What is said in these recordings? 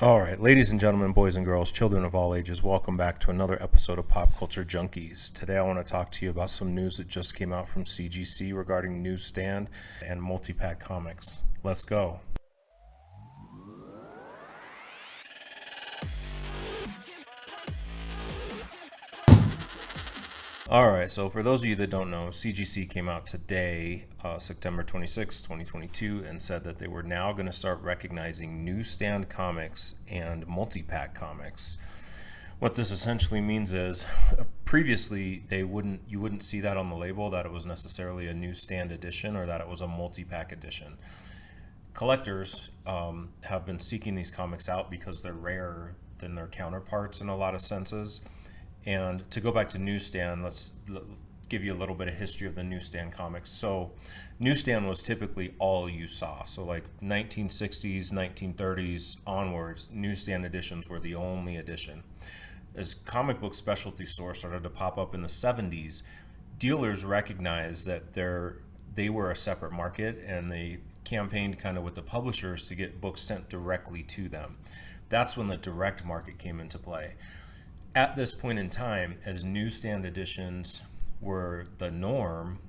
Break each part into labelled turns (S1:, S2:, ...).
S1: All right, ladies and gentlemen, boys and girls, children of all ages, welcome back to another episode of Pop Culture Junkies. Today I want to talk to you about some news that just came out from CGC regarding Newsstand and Multi-Pack comics. Let's go. All right, so for those of you that don't know, CGC came out today, September 26, 2022, and said that they were now going to start recognizing newsstand comics and multi-pack comics. What this essentially means is previously you wouldn't see that on the label, that it was necessarily a newsstand edition or that it was a multi-pack edition. Collectors have been seeking these comics out because they're rarer than their counterparts in a lot of senses. And to go back to Newsstand, let's give you a little bit of history of the Newsstand comics. So Newsstand was typically all you saw. So like 1960s, 1930s onwards, Newsstand editions were the only edition. As comic book specialty stores started to pop up in the 70s, dealers recognized that they were a separate market, and they campaigned kind of with the publishers to get books sent directly to them. That's when the direct market came into play. At this point in time, as newsstand editions were the norm,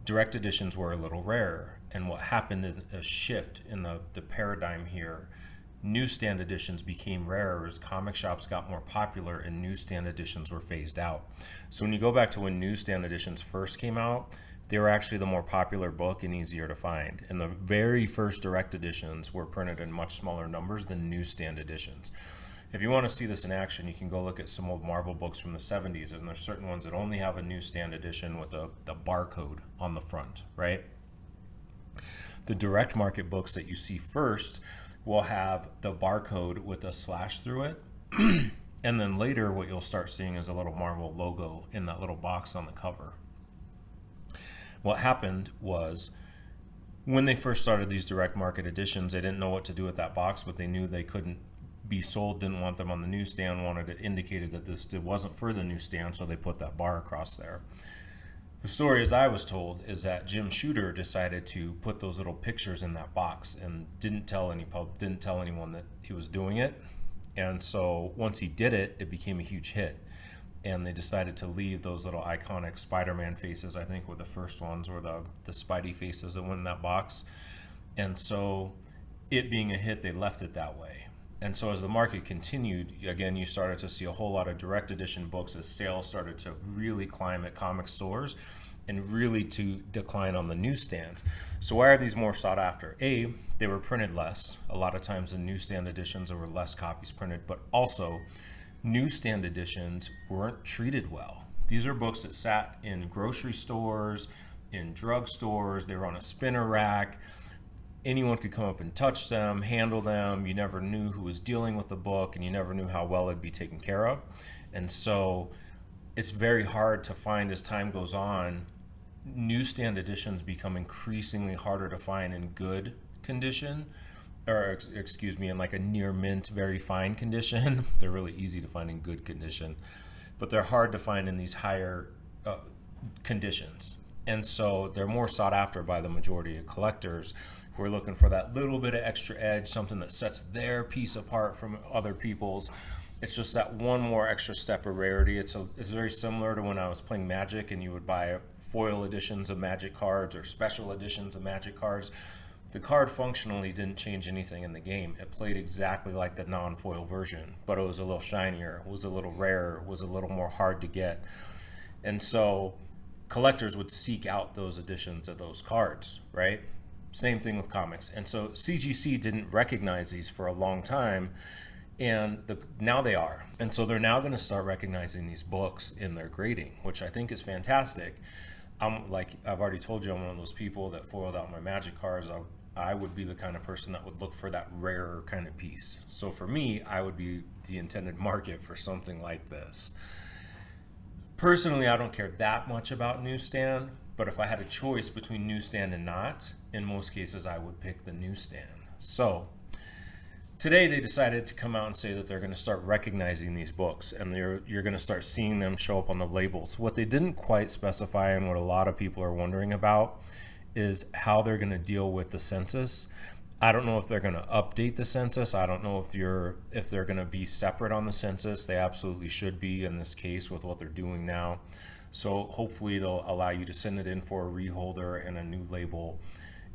S1: direct editions were a little rarer. And what happened is a shift in the paradigm here. Newsstand editions became rarer as comic shops got more popular and newsstand editions were phased out. So when you go back to when newsstand editions first came out, they were actually the more popular book and easier to find. And the very first direct editions were printed in much smaller numbers than newsstand editions. If you want to see this in action, you can go look at some old Marvel books from the 70s, and there's certain ones that only have a newsstand edition with the barcode on the front, right? The direct market books that you see first will have the barcode with a slash through it. And then later what you'll start seeing is a little Marvel logo in that little box on the cover. What happened was, when they first started these direct market editions, they didn't know what to do with that box, but they knew they couldn't be sold, didn't want them on the newsstand, wanted it indicated that this wasn't for the newsstand, so they put that bar across there. The story, as I was told, is that Jim Shooter decided to put those little pictures in that box and didn't tell anyone that he was doing it. And so once he did it, it became a huge hit. And they decided to leave those little iconic Spider-Man faces, I think were the first ones, or the Spidey faces that went in that box. And so it being a hit, they left it that way. And so as the market continued, again, you started to see a whole lot of direct edition books as sales started to really climb at comic stores and really to decline on the newsstands. So why are these more sought after? A, they were printed less. A lot of times in newsstand editions there were less copies printed, but also newsstand editions weren't treated well. These are books that sat in grocery stores, in drugstores, they were on a spinner rack. Anyone could come up and touch them, handle them. You never knew who was dealing with the book, and you never knew how well it'd be taken care of. And so it's very hard to find as time goes on. Newsstand editions become increasingly harder to find in good condition, or excuse me, in like a near mint, very fine condition. They're really easy to find in good condition, but they're hard to find in these higher conditions. And so they're more sought after by the majority of collectors who are looking for that little bit of extra edge, something that sets their piece apart from other people's. It's just that one more extra step of rarity. It's very similar to when I was playing Magic and you would buy foil editions of Magic cards or special editions of Magic cards. The card functionally didn't change anything in the game. It played exactly like the non-foil version, but it was a little shinier, it was a little rarer, it was a little more hard to get. And so collectors would seek out those editions of those cards, right? Same thing with comics. And so CGC didn't recognize these for a long time, and now they are. And so they're now going to start recognizing these books in their grading, which I think is fantastic. Like I've already told you, I'm one of those people that foiled out my Magic cards. I would be the kind of person that would look for that rarer kind of piece. So for me, I would be the intended market for something like this. Personally, I don't care that much about newsstand, but if I had a choice between newsstand and not, in most cases I would pick the newsstand. So today they decided to come out and say that they're going to start recognizing these books, and you're going to start seeing them show up on the labels. What they didn't quite specify, and what a lot of people are wondering about, is how they're going to deal with the census. I don't know if they're going to update the census. I don't know if they're going to be separate on the census. They absolutely should be in this case with what they're doing now. So hopefully they'll allow you to send it in for a reholder and a new label.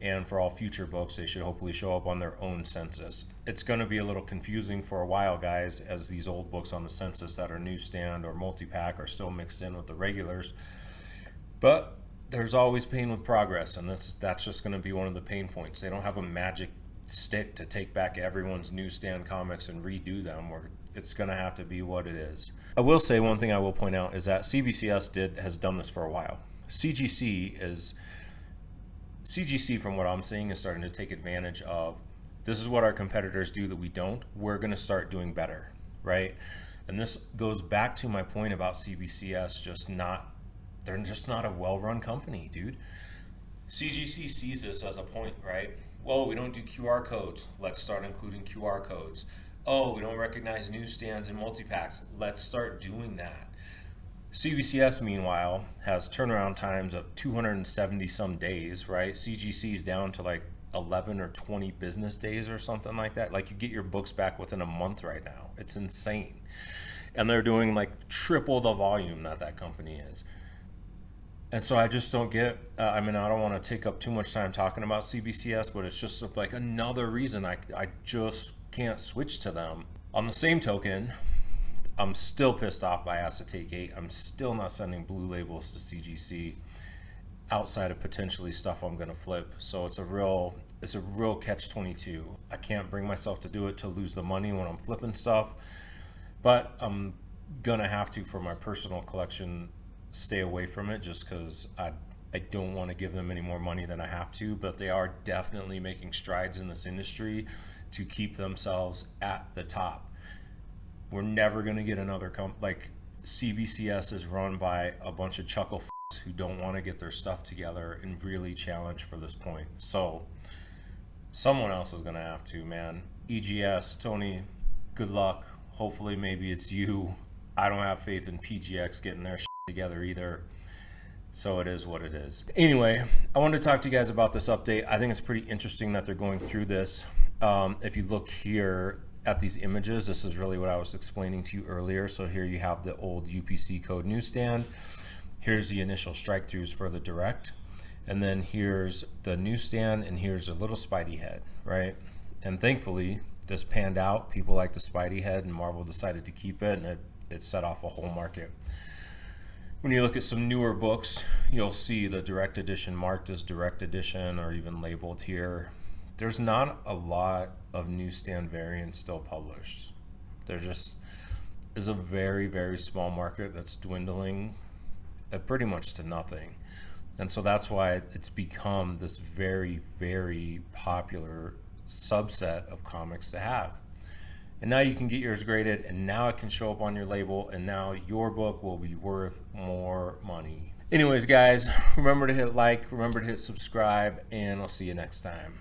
S1: And for all future books, they should hopefully show up on their own census. It's going to be a little confusing for a while, guys, as these old books on the census that are Newsstand or Multi-Pack are still mixed in with the regulars. But there's always pain with progress, and that's just going to be one of the pain points. They don't have a magic stick to take back everyone's Newsstand comics and redo them, or it's going to have to be what it is. I will say one thing I will point out is that CBCS has done this for a while. CGC, from what I'm seeing, is starting to take advantage of, this is what our competitors do that we don't. We're going to start doing better, right? And this goes back to my point about CBCS they're just not a well-run company, dude. CGC sees this as a point, right? Well, we don't do QR codes. Let's start including QR codes. Oh, we don't recognize newsstands and multi-packs. Let's start doing that. CBCS, meanwhile, has turnaround times of 270 some days, right? CGC is down to like 11 or 20 business days or something like that. Like, you get your books back within a month right now. It's insane. And they're doing like triple the volume that company is. And so I just don't get, I don't want to take up too much time talking about CBCS, but it's just like another reason I just can't switch to them. On the same token, I'm still pissed off by acetate gate. I'm still not sending blue labels to CGC outside of potentially stuff I'm going to flip. So it's a real catch-22. I can't bring myself to do it to lose the money when I'm flipping stuff, but I'm going to have to, for my personal collection, stay away from it just because I don't want to give them any more money than I have to. But they are definitely making strides in this industry to keep themselves at the top. We're never going to get another like CBCS is run by a bunch of chuckle who don't want to get their stuff together and really challenge for this point. So someone else is going to have to, man. EGS, Tony, good luck. Hopefully maybe it's you. I don't have faith in PGX getting their together either. So it is what it is. Anyway, I wanted to talk to you guys about this update. I think it's pretty interesting that they're going through this. If you look here at these images, this is really what I was explaining to you earlier. So here you have the old UPC code newsstand. Here's the initial strike throughs for the direct. And then here's the newsstand, and here's a little Spidey head, right? And thankfully, this panned out. People like the Spidey head, and Marvel decided to keep it, and it set off a whole market. When you look at some newer books, you'll see the direct edition marked as direct edition or even labeled here. There's not a lot of newsstand variants still published. There just is a very, very small market that's dwindling pretty much to nothing. And so that's why it's become this very, very popular subset of comics to have. And now you can get yours graded, and now it can show up on your label, and now your book will be worth more money. Anyways, guys, remember to hit like, remember to hit subscribe, and I'll see you next time.